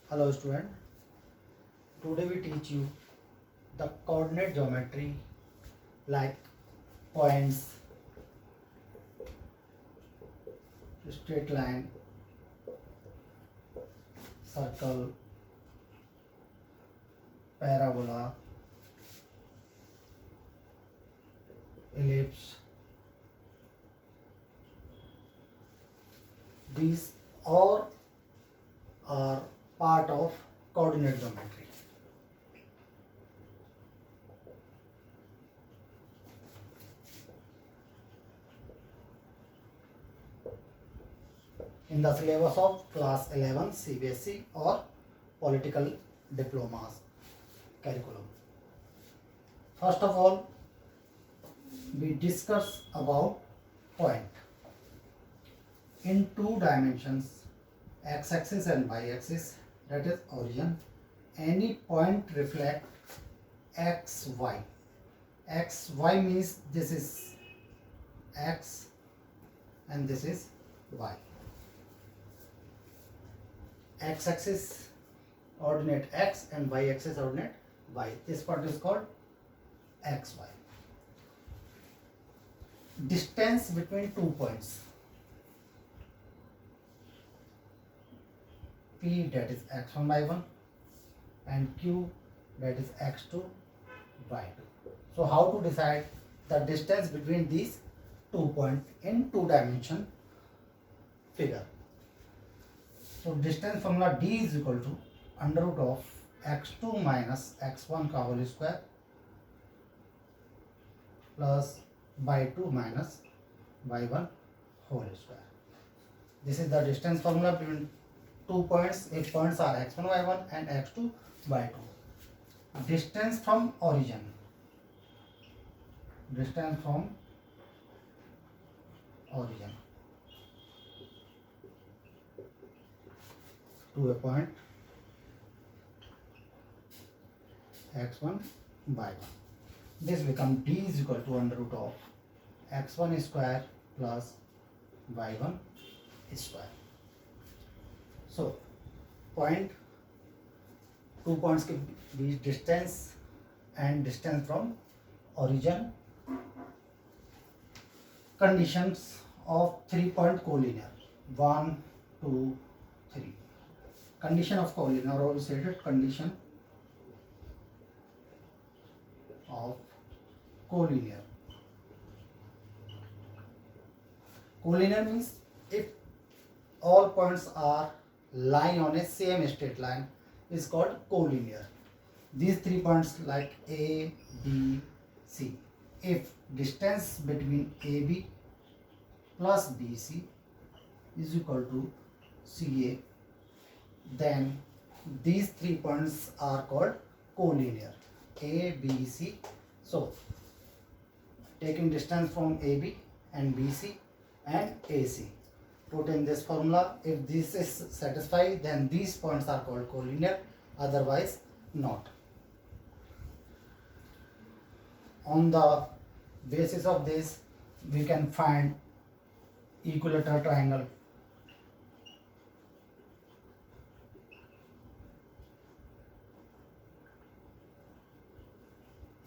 Hello student, today we teach you the coordinate geometry like points, straight line, circle, parabola, ellipse. These all are part of coordinate geometry. In the syllabus of class 11 CBSE or political diplomas curriculum. First of all, we discuss about point in two dimensions, x-axis and y-axis, that is origin. Any point reflect xy. Xy means this is x and this is y. X-axis ordinate x and y-axis ordinate y. This part is called xy. Distance between 2 points, P that is x1 y1 and Q that is x2 y2. So how to decide the distance between these 2 points in 2-dimension figure? So distance formula D is equal to under root of x2 minus x1 का whole square plus y2 minus y1 whole square. This is the distance formula between 2 points if points are x1 y1 and x2 y2. Distance from origin. Distance from origin to a point x1 y1. This becomes D is equal to under root of x1 square plus y1 square. So point 2 points के बीच distance and distance from origin. Conditions of 3-point collinear 1, 2, 3. Condition of collinear, or we said it condition of collinear. Collinear means if all points are lying on a same straight line is called collinear. These 3 points like A, B, C. If distance between AB plus BC is equal to CA, then these 3 points are called collinear. A, B, C. So taking distance from AB and BC and AC, put in this formula. If this is satisfied, then these points are called collinear, otherwise not. On the basis of this, we can find equilateral triangle.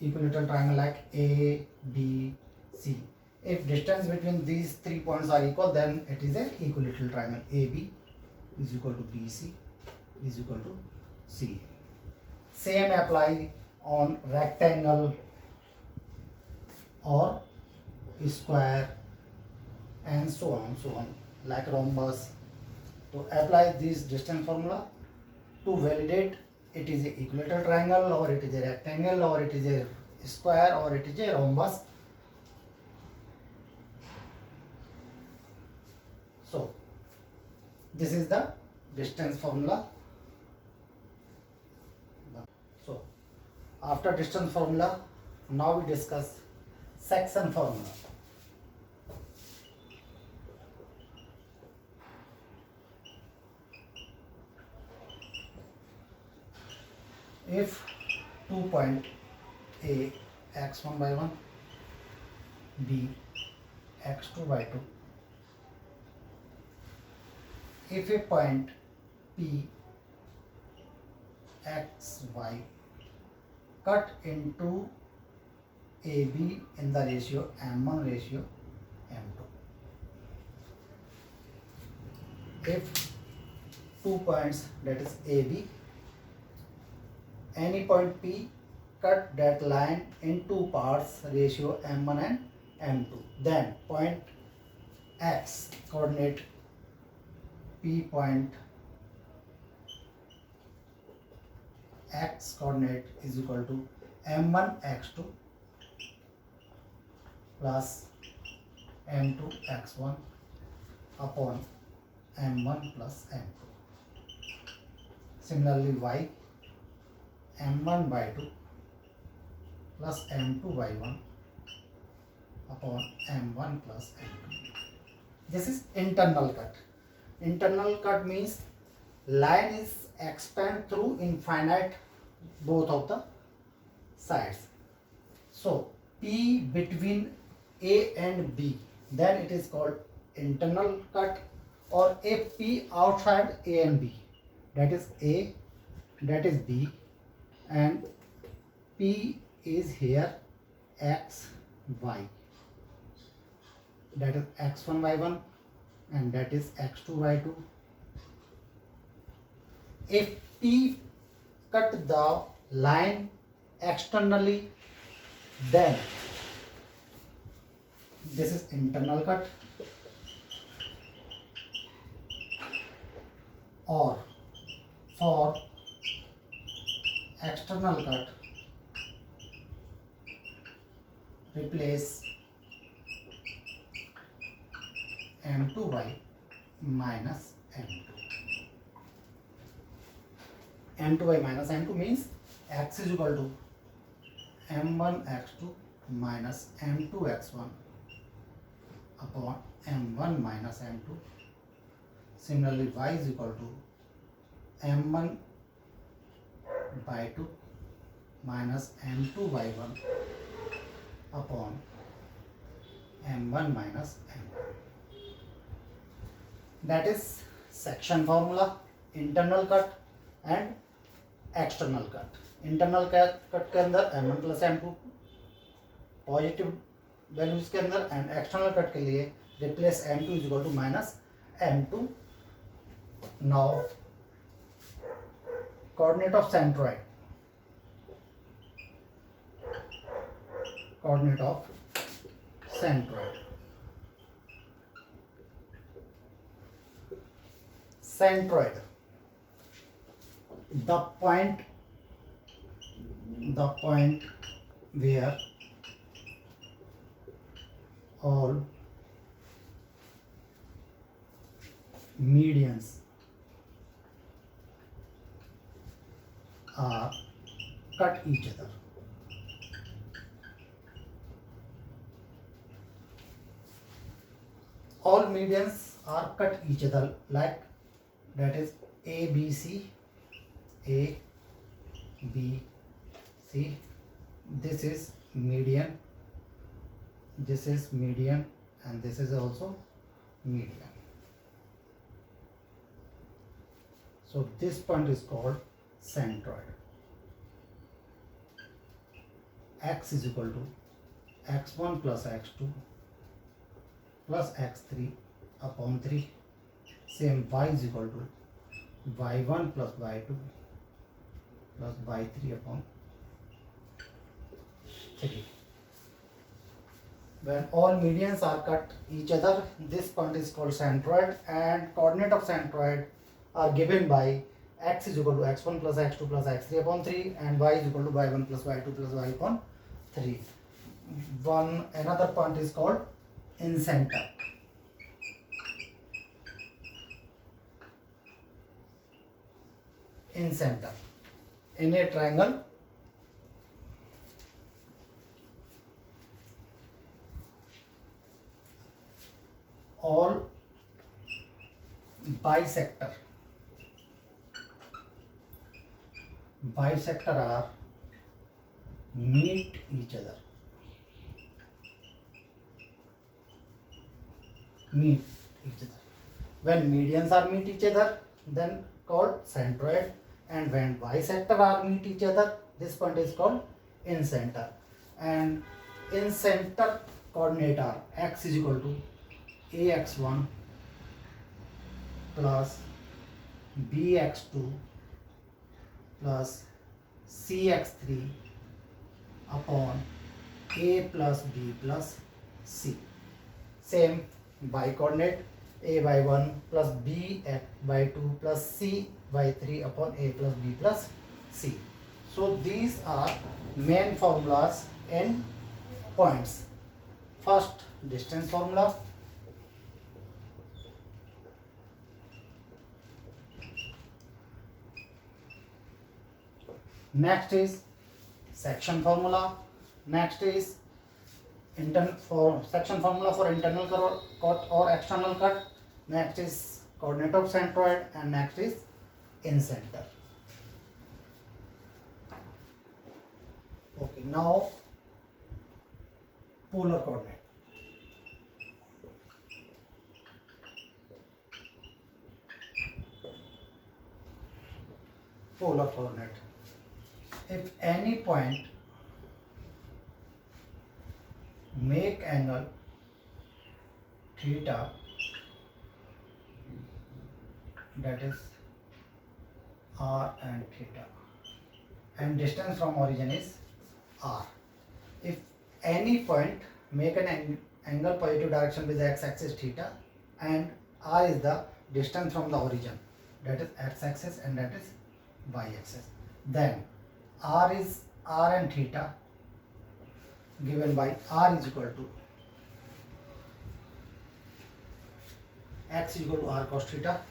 Equilateral triangle like A, B, C. If distance between these 3 points are equal, then it is an equilateral triangle. AB is equal to BC is equal to CA. Same apply on rectangle or square and so on, like rhombus. To apply this distance formula to validate it is a equilateral triangle or it is a rectangle or it is a square or it is a rhombus. So this is the distance formula. So after distance formula, now we discuss section formula. If 2 point A x1 y1, B x2 y2, if a point P xy cut into AB in the ratio m1 ratio m2. If 2 points, that is AB, any point P, cut that line in two parts ratio m1 and m2, then point x coordinate P point x coordinate is equal to m1 x2 plus m2 x1 upon m1 plus m2. Similarly, y m1 by 2 plus m2 by 1 upon m1 plus m2. This is internal cut. Internal cut means line is expand through infinite both of the sides. So P between A and B, then it is called internal cut. Or if P outside A and B, that is A, that is B, and P is here x, y, that is x1 y1 and that is x2 y2. If P cut the line externally, then this is internal cut. Or for external cut, replace m2y minus m2. m2y minus m2 means x is equal to m1 x2 minus m2 x1 upon m1 minus m2. Similarly, y is equal to m1 by 2 minus m2 by 1 upon m1 minus m2. That is section formula, internal cut and external cut. Internal cut के अंदर m1 plus m2 positive values के अंदर, and external cut के लिए replace m2 is equal to minus m2. Now coordinate of centroid, coordinate of centroid, centroid, the point where all medians are cut each other. All medians are cut each other, like that is A, B, C, A, B, C. This is median, this is median, and this is also median. So this point is called centroid. X is equal to x1 plus x2 plus x3 upon 3. Same y is equal to y1 plus y2 plus y3 upon 3. When all medians are cut each other, this point is called centroid, and coordinate of centroid are given by x is equal to x1 plus x2 plus x3 upon 3 and y is equal to y1 plus y2 plus y upon 3. Another point is called incenter. Incenter. In a triangle, all bisector are meet each other. Meet each other. When medians are meet each other, then called centroid, and when bisector are meet each other, this point is called incenter. And incenter coordinate are x is equal to ax1 plus bx2 plus cx3 upon a plus b plus c. Same by coordinate a by 1 plus b by 2 plus c by 3 upon a plus b plus c. So these are main formulas in points. First, distance formula. Next is section formula. Next is section formula for internal cut or external cut. Next is coordinate of centroid, and next is incenter. Okay, now polar coordinate. Polar coordinate. If any point make angle theta, that is r and theta, and distance from origin is r. If any point make an angle positive direction with x axis theta, and r is the distance from the origin, that is x axis and that is y axis, then r and theta given by r is equal to x is equal to r cos theta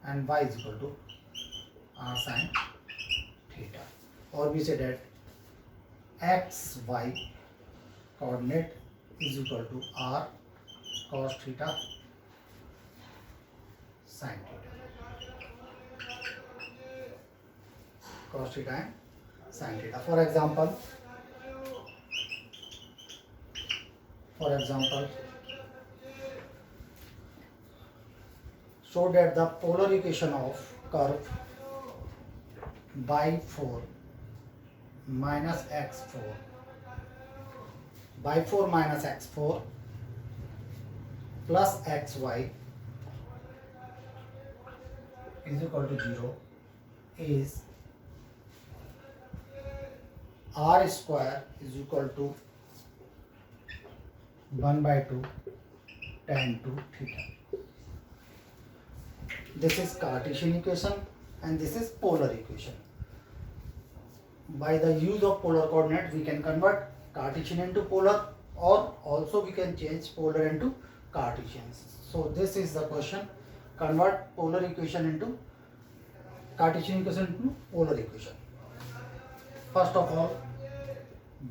and y is equal to r sin theta, or we say that x y coordinate is equal to r cos theta sin theta, cos theta and sin theta. For example, show that the polar equation of curve by 4 minus x4 by 4 minus x4 plus xy is equal to 0 is r square is equal to 1 by 2 tan 2 theta. This is Cartesian equation and this is polar equation. By the use of polar coordinate, we can convert Cartesian into polar, or also we can change polar into Cartesian. So this is the question: convert polar equation into Cartesian equation into polar equation. First of all,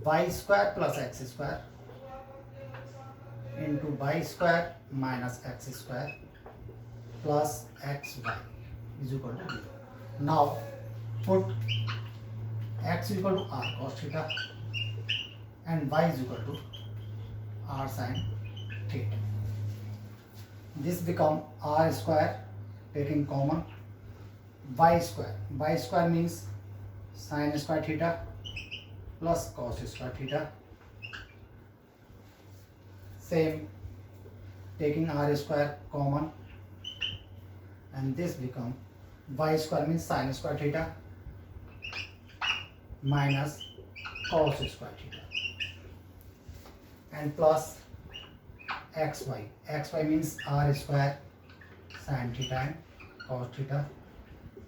y square plus x square into y square minus x square plus xy is equal to 0. Now put x is equal to r cos theta and y is equal to r sin theta. This become r square, taking common y square. Y square means sin square theta plus cos square theta. Same, taking r square common, and this become y square means sin square theta minus cos square theta, and plus xy. Xy means r square sin theta and cos theta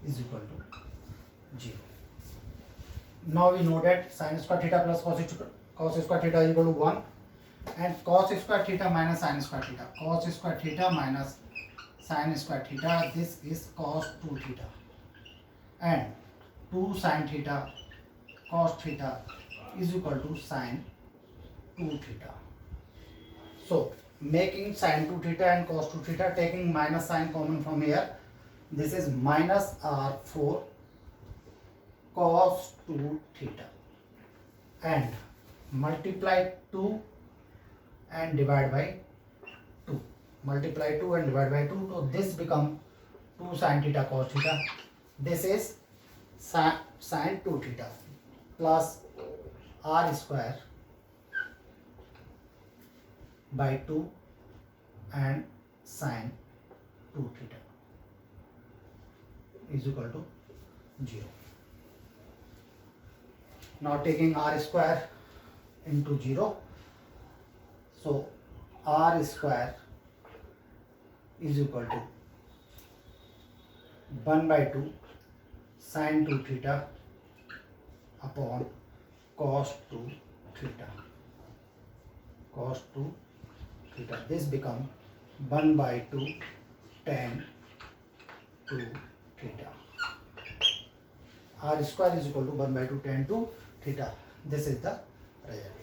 is equal to 0. Now we know that sin square theta plus cos square theta is equal to 1, and cos square theta minus sin square theta. Cos square theta minus sin square theta, this is cos 2 theta, and 2 sin theta cos theta is equal to sin 2 theta. So making sin 2 theta and cos 2 theta, taking minus sign common from here, this is minus r4 cos 2 theta, and multiply 2 and divide by 2. Multiply 2 and divide by 2, so this become 2 sin theta cos theta. This is sin 2 theta plus r square by 2 and sin 2 theta is equal to 0. Now taking r square into 0, so r square is equal to 1 by 2 sin 2 theta upon cos 2 theta. Cos 2 theta. This becomes 1 by 2 tan 2 theta. R square is equal to 1 by 2 tan 2 theta. This is the result.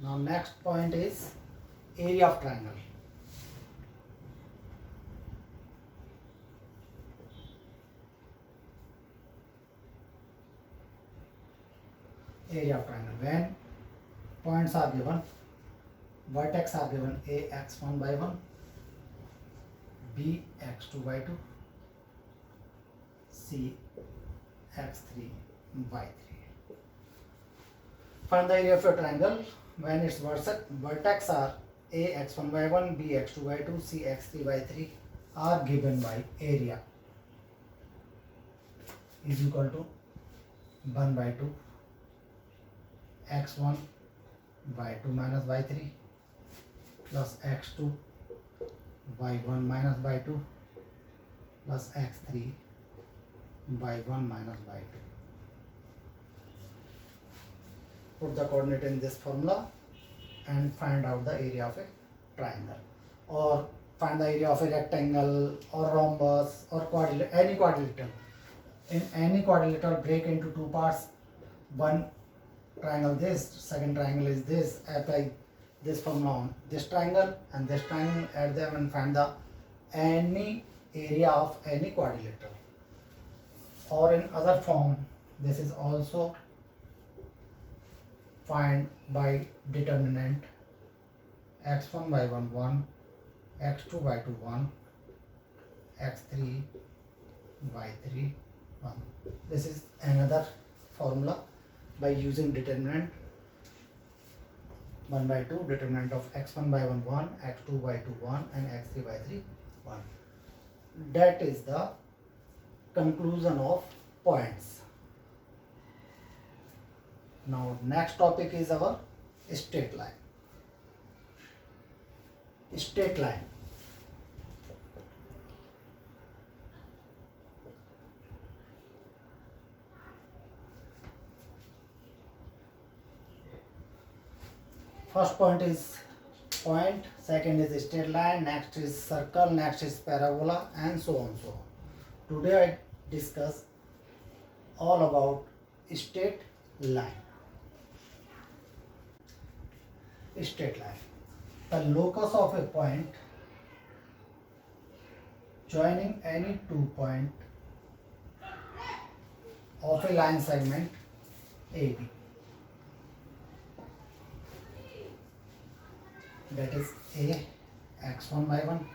Now next point is area of triangle. Area of triangle. When points are given, vertex are given a x1 by 1, b x2 by 2, c x3 by 3. Find the area of a triangle when its vertex are a x1 by 1, b x2 by 2, c x3 by 3 are given by area is equal to 1 by 2 x1 by 2 minus by 3 plus x2 by 1 minus by 2 plus x3 by 1 minus by 2. Put the coordinate in this formula and find out the area of a triangle, or find the area of a rectangle or rhombus or any quadrilateral. In any quadrilateral, break into two parts. One triangle this, second triangle is this. Apply this formula on this triangle and this triangle, add them and find the any area of any quadrilateral. Or in other form, this is also find by determinant x1 by 1 1, x2 by 2 1, x3 by 3 1. This is another formula by using determinant 1 by 2, determinant of x1 by 1 1, x2 by 2 1 and x3 by 3 1. That is the conclusion of points. Now next topic is our straight line. Straight line. First point is point, second is straight line, next is circle, next is parabola, and so on so on. Today I discuss all about straight line. Straight line. The locus of a point joining any 2 points of a line segment AB. That is A x1 by 1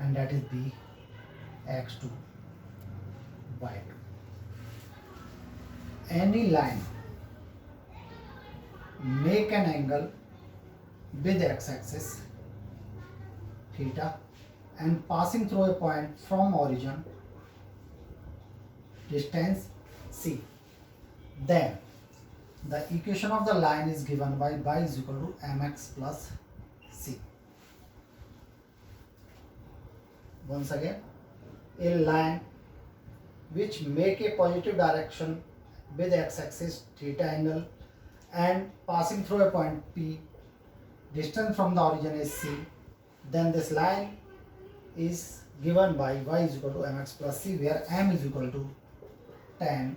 and that is B x2 by 2. Any line make an angle with x-axis theta and passing through a point from origin distance c. Then the equation of the line is given by y is equal to mx plus c. Once again, a line which make a positive direction with x-axis theta angle and passing through a point P, distance from the origin is c, then this line is given by y is equal to mx plus c, where m is equal to tan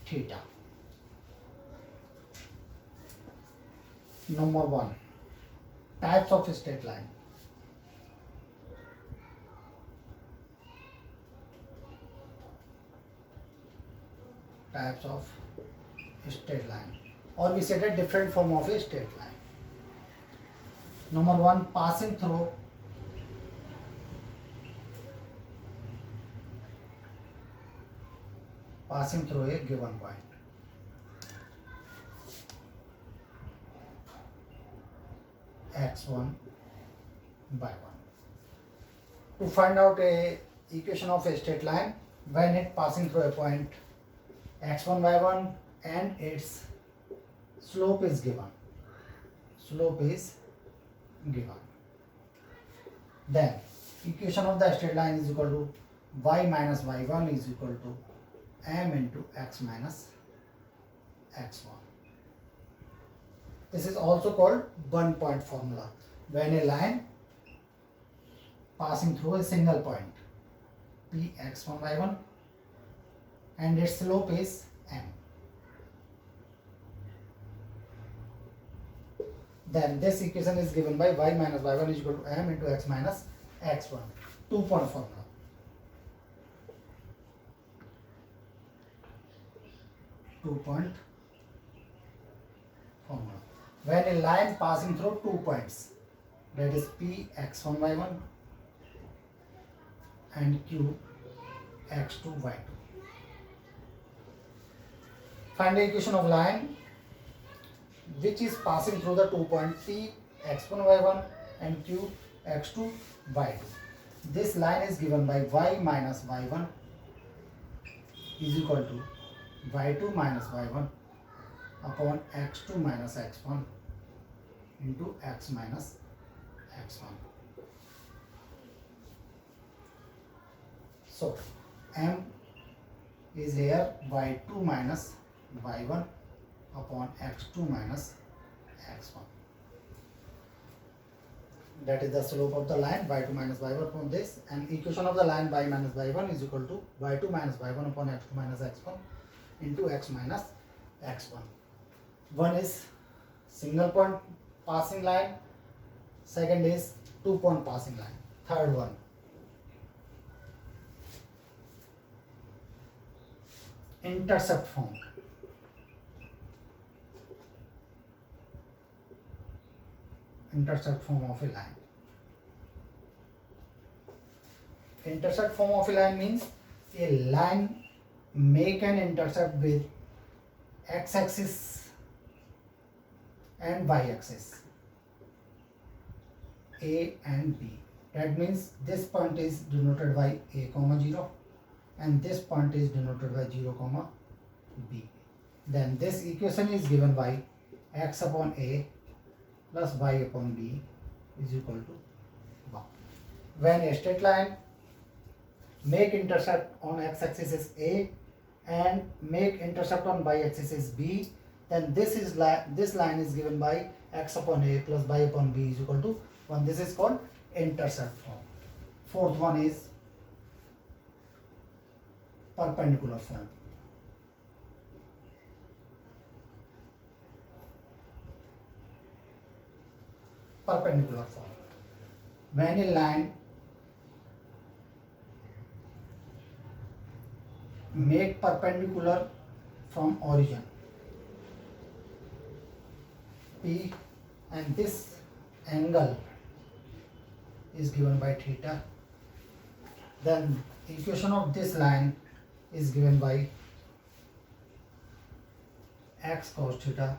theta. Number 1, types of straight line. Types of straight line, or we said a different form of a straight line. Number 1, passing through passing through a given point. x1 by 1. To find out a equation of a straight line when it passing through a point x1 by 1 and its slope is given. Then equation of the straight line is equal to y minus y1 is equal to m into x minus x1. This is also called one point formula. When a line passing through a single point p x1 by 1 and its slope is m. Then this equation is given by y minus y1 is equal to m into x minus x1. 2-point formula. When a line passing through 2 points, that is p x1 by 1 and q x2 by 2. Find the equation of line which is passing through the 2 points p x1 by 1 and q x2 by 2. This line is given by y minus y1 is equal to y2 minus y1 upon x2 minus x1 into x minus x1. So m is here y2 minus y1 upon x2 minus x1. That is the slope of the line y2 minus y1 upon this, and equation of the line y minus y1 is equal to y2 minus y1 upon x2 minus x1 into x minus x1. One is single point passing line, second is 2-point passing line, third one intercept form. Intercept form of a line. Intercept form of a line means a line make an intercept with x-axis and y-axis, A and B. That means this point is denoted by a comma 0 and this point is denoted by 0 comma B. Then this equation is given by x upon a plus y upon b is equal to 1. When a straight line make intercept on x-axis is a and make intercept on y-axis is b, then this line is given by x upon a plus y upon b is equal to 1. This is called intercept form. Fourth one is perpendicular form. Perpendicular form. When a line make perpendicular from origin P and this angle is given by theta, then equation of this line is given by x cos theta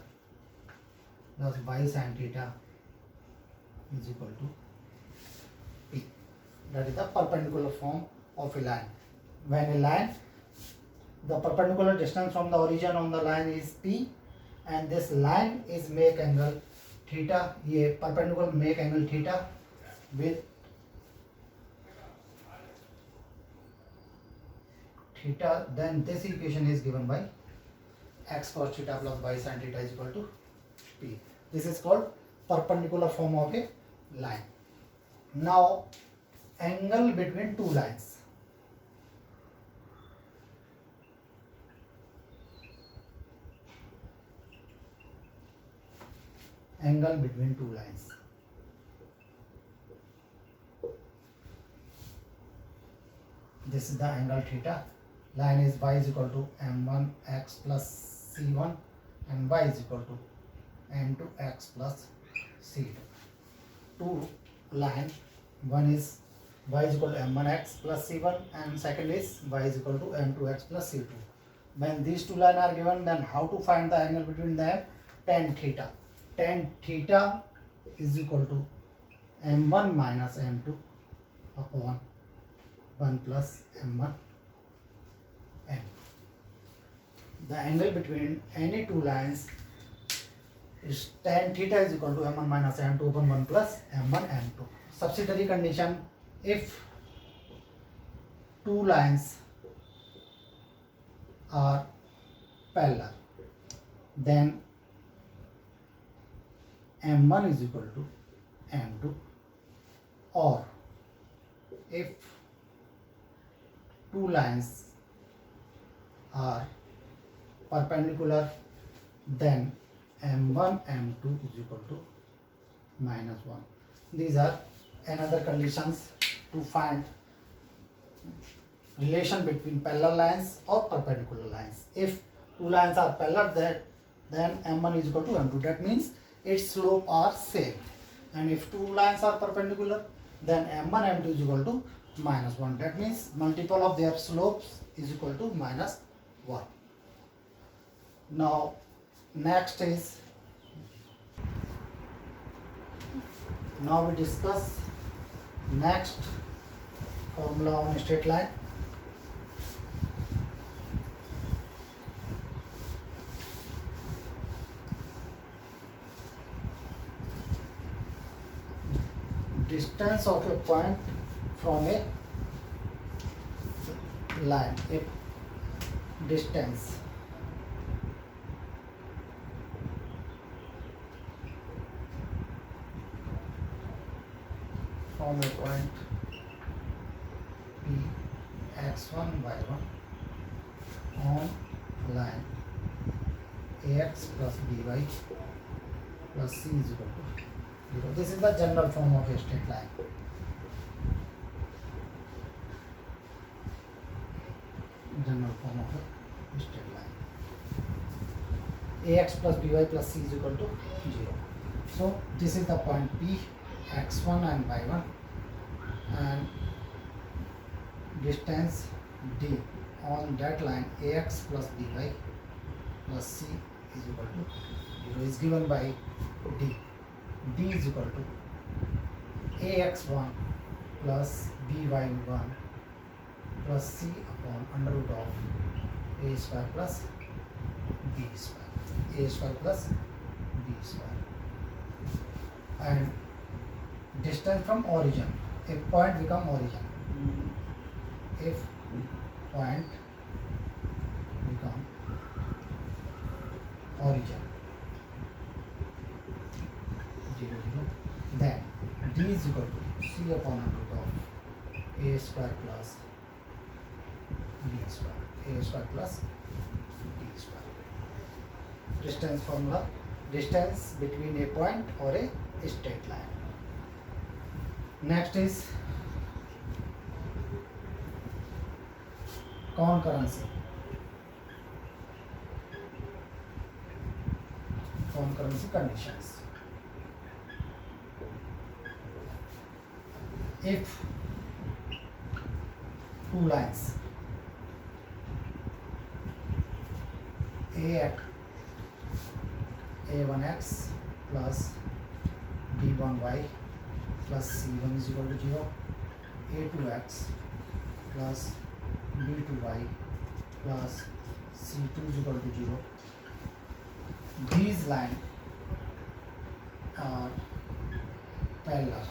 plus y sin theta is equal to P. That is the perpendicular form of a line. When a line, the perpendicular distance from the origin on the line is P and this line is make angle theta, ये perpendicular make angle theta with theta, then this equation is given by x cos theta plus y sin theta is equal to P. This is called perpendicular form of a line. Now angle between two lines. Angle between two lines. This is the angle theta. Line is y is equal to m1 x plus c1 and y is equal to m2 x plus c2. Two line, one is y is equal to m1 x plus c1 and second is y is equal to m2 x plus c2. When these two lines are given, then how to find the angle between them? Tan theta. Tan theta is equal to m1 minus m2 upon 1 plus m1 m. The angle between any two lines is tan theta is equal to m1 minus m2 upon 1 plus m1 m2. Subsidiary condition: if two lines are parallel, then m1 is equal to m2, or if two lines are perpendicular, then m1 m2 is equal to minus 1. These are another conditions to find relation between parallel lines or perpendicular lines. If two lines are parallel, then m1 is equal to m2. That means its slope are same. And if two lines are perpendicular, then m1 m2 is equal to minus 1. That means multiple of their slopes is equal to minus 1. Now next is, now we discuss next formula on a straight line. Distance of a point from a line. If distance from a point P x1 y1 on line ax plus by plus c is equal to 0. This is the general form of a straight line. General form of a straight line. Ax plus by plus c is equal to 0. So this is the point P, x1 and y1, and distance d on that line ax plus by plus c is equal to 0 is given by d. D is equal to ax1 plus by1 plus c upon under root of a square plus b square. A square plus b square. And distance from origin. If point become origin. If point become origin 0, 0, then d is equal to c upon under root of a square plus b square. A square plus b square. Distance formula: distance between a point or a straight line. Next is concurrency. Concurrency conditions. If two lines a1x plus b1y plus c1 is equal to 0, a2x plus b2y plus c2 is equal to 0. These lines are parallel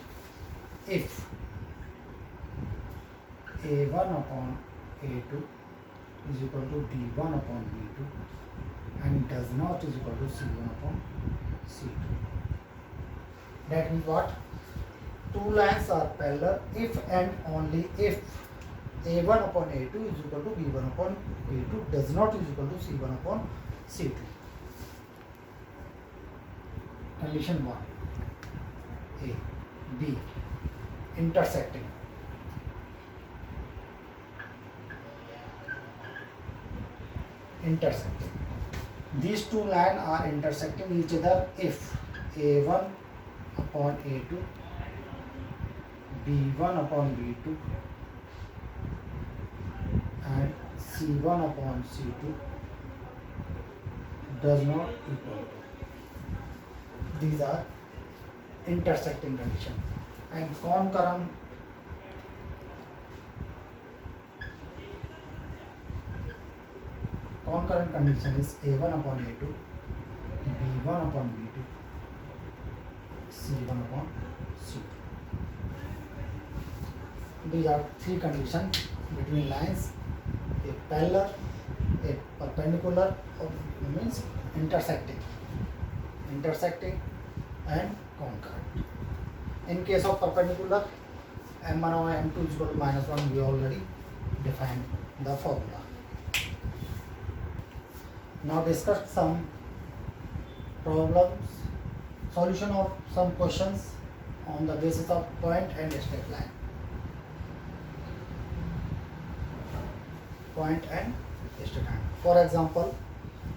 if a1 upon a2 is equal to b1 upon b2 and does not is equal to c1 upon c2. That means what? Two lines are parallel if and only if a1 upon a2 is equal to b1 upon b2 does not is equal to c1 upon c2. Condition 1. A. B. Intersecting. Intersecting. These two lines are intersecting each other if a1 upon a2, b1 upon b2 and c1 upon c2 does not equal to. These are intersecting condition. And concurrent condition is A1 upon A2, B1 upon B2, C1 upon C2. These are three conditions between lines: a parallel, a perpendicular, or means intersecting, and concurrent. In case of perpendicular, m1 over m2 is equal to -1. We already defined the formula. Now discuss some problems, solution of some questions on the basis of point and straight line. Point and straight line. For example,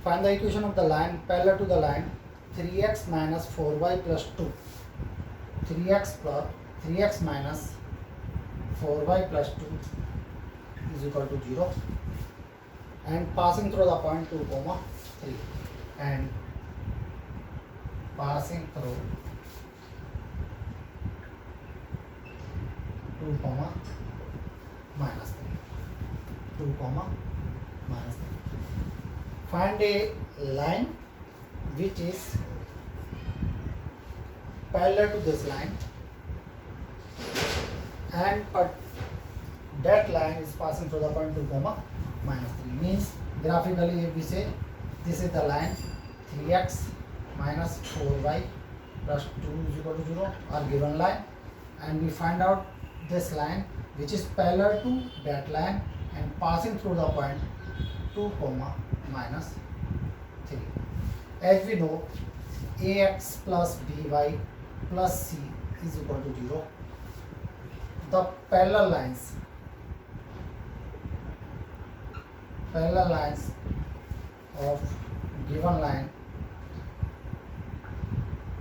find the equation of the line parallel to the line 3x minus 4y plus 2. 3x minus 4y plus 2 is equal to 0, and passing through the point 2, 3, and passing through 2, minus 3. 2, minus 3. Find a line which is parallel to this line, and that line is passing through the point 2, minus 3. Means graphically, if we say this is the line 3x minus 4y plus 2 is equal to 0, our given line, and we find out this line which is parallel to that line and passing through the point 2, minus 3. As we know, ax plus by plus c is equal to 0. The parallel lines of given line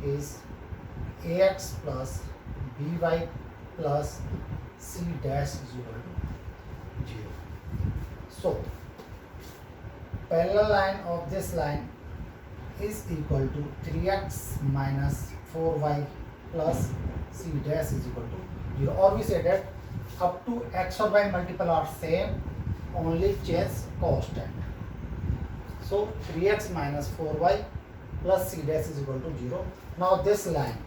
is ax plus by plus c dash is equal to 0. So parallel line of this line is equal to 3x minus 4y plus c dash is equal to 0. Or we say that up to x or y multiple are same, only change constant. So 3x minus 4y plus c dash is equal to 0. Now this line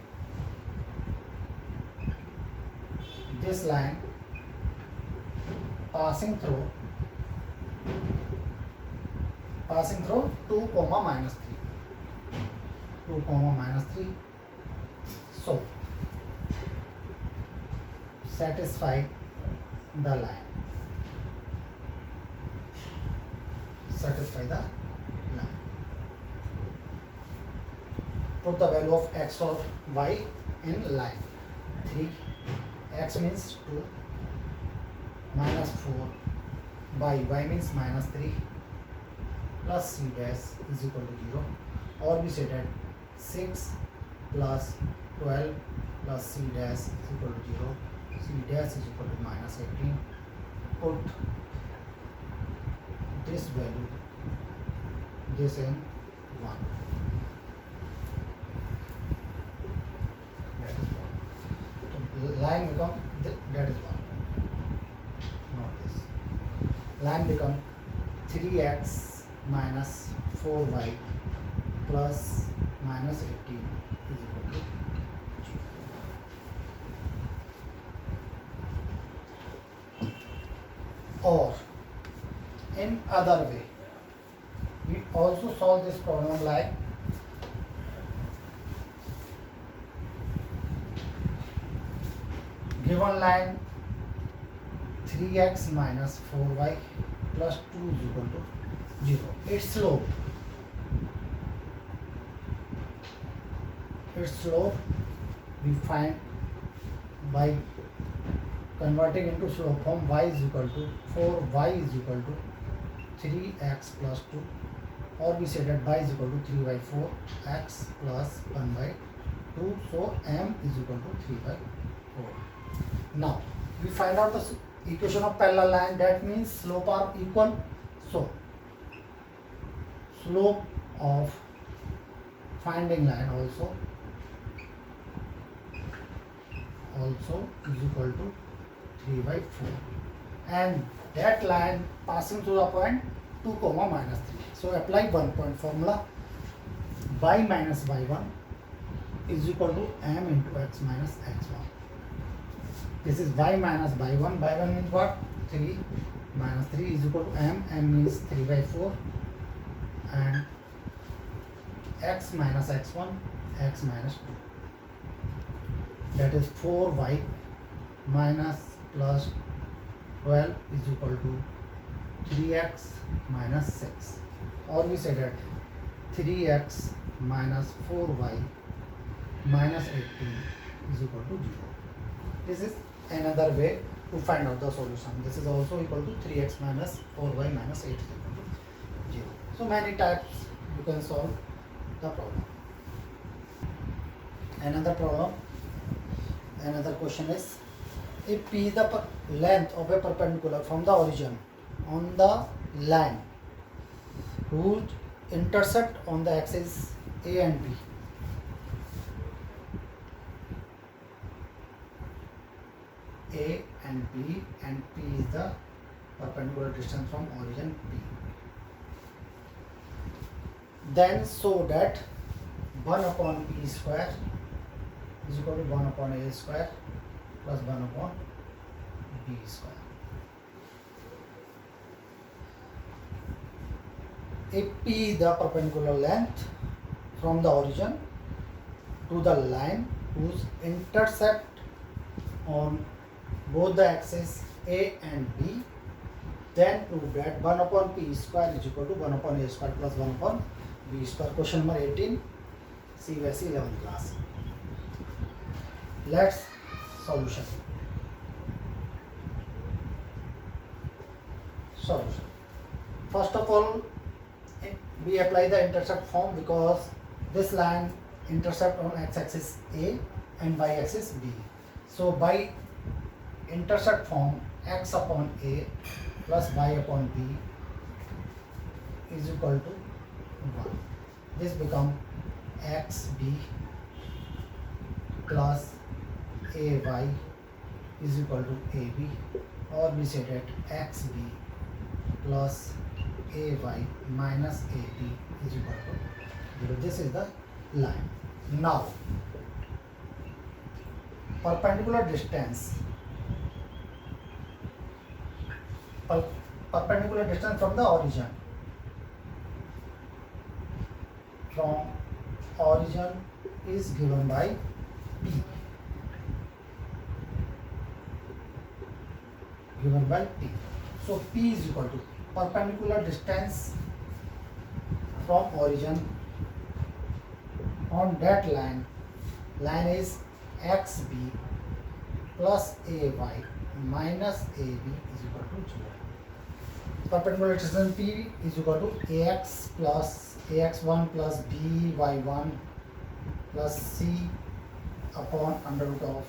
passing through 2, minus 3. 2, minus 3. So satisfy the line. Put the value of x or y in line. 3, x means 2, minus 4, y means minus 3, plus c dash is equal to 0. Or we say that 6 plus 12 plus c dash is equal to 0. C dash is equal to minus 18. Put this value, this in 1. That is 1. So line become that is 1. Not this. Line become 3x minus 4y plus minus 18 is equal to 0. Or in other way, we also solve this problem like given line 3x minus 4y plus 2 is equal to 0. Its slope we find by converting into slope form. Y is equal to 4y is equal to 3x plus 2, or we say that y is equal to 3 by 4 x plus 1 by 2. So m is equal to 3 by 4. Now we find out the equation of parallel line. That means slope are equal. So slope of finding line also is equal to 3 by 4, and that line passing through the point 2 comma minus 3. So apply 1 point formula. Y minus y1 is equal to m into x minus x1. This is y minus y1. Y1 means what? 3 minus 3 is equal to m. M means 3 by 4, and x minus x1, x minus 2. That is 4y minus plus 12 is equal to 3x minus 6. Or we say that 3x minus 4y minus 18 is equal to 0. This is another way to find out the solution. This is also equal to 3x minus 4y minus 8 is equal to 0. So many types you can solve the problem. Another question is, if P is the length of a perpendicular from the origin on the line whose intercept on the axis A and B, A and B, and P is the perpendicular distance from origin P, then show that 1 upon P square is equal to 1 upon A square plus 1 upon B square. If P is the perpendicular length from the origin to the line whose intercept on both the axes A and B, then prove that 1 upon P square is equal to 1 upon A square plus 1 upon B square. Question number 18, CBSE 11th class. Let's solution. First of all, we apply the intercept form because this line intercept on x-axis A and y-axis B. So by intercept form, x upon A plus y upon B is equal to 1. This becomes xb plus ay is equal to ab, or we say that xb plus ay minus ab is equal to 0. This is the line. Now perpendicular distance from the origin is given by P. So P is equal to perpendicular distance from origin on that line is xb plus ay minus ab is equal to 0. Perpendicular distance P is equal to ax plus ax1 plus by1 plus c upon under root of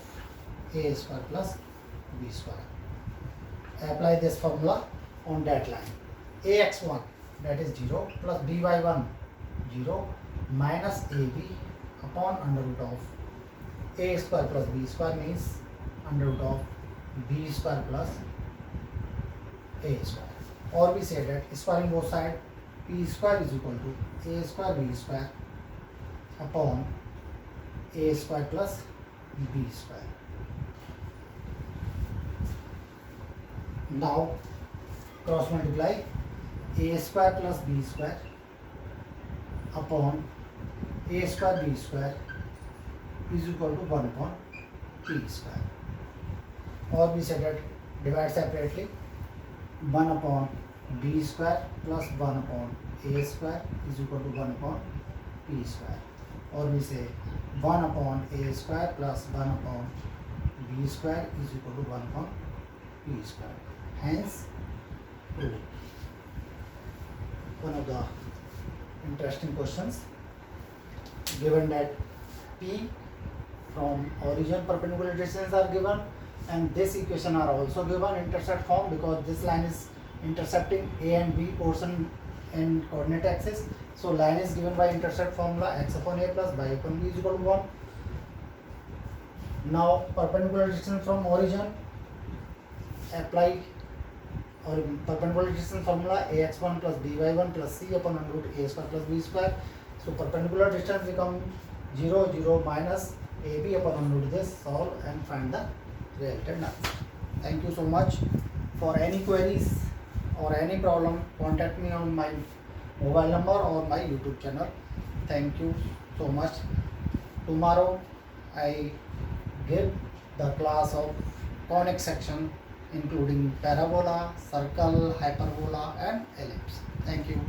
a square plus b square. Apply this formula on that line. Ax1 that is 0 plus by1 0 minus ab upon under root of a square plus b square means under root of b square plus a square. Or we say that squaring both sides, p square is equal to a square b square upon a square plus b square. Now cross multiply a square plus b square upon a square b square is equal to 1 upon p square. Or we say that divide separately, 1 upon b square plus 1 upon a square is equal to 1 upon p square. Or we say 1 upon a square plus 1 upon b square is equal to 1 upon p square. Hence, one of the interesting questions, given that P from origin perpendicular distance are given, and this equation are also given intercept form because this line is intercepting A and B portion in coordinate axis. So line is given by intercept formula x upon a plus y upon b is equal to 1. Now perpendicular distance from origin, apply or perpendicular distance formula ax1 plus by1 plus c upon under root a square plus b square. So perpendicular distance become 0 0 minus ab upon under root this. Solve and find the related answer. Thank you so much. For any queries or any problem, contact me on my mobile number or my YouTube channel. Thank you so much. Tomorrow I give the class of conic section including parabola, circle, hyperbola and ellipse. Thank you.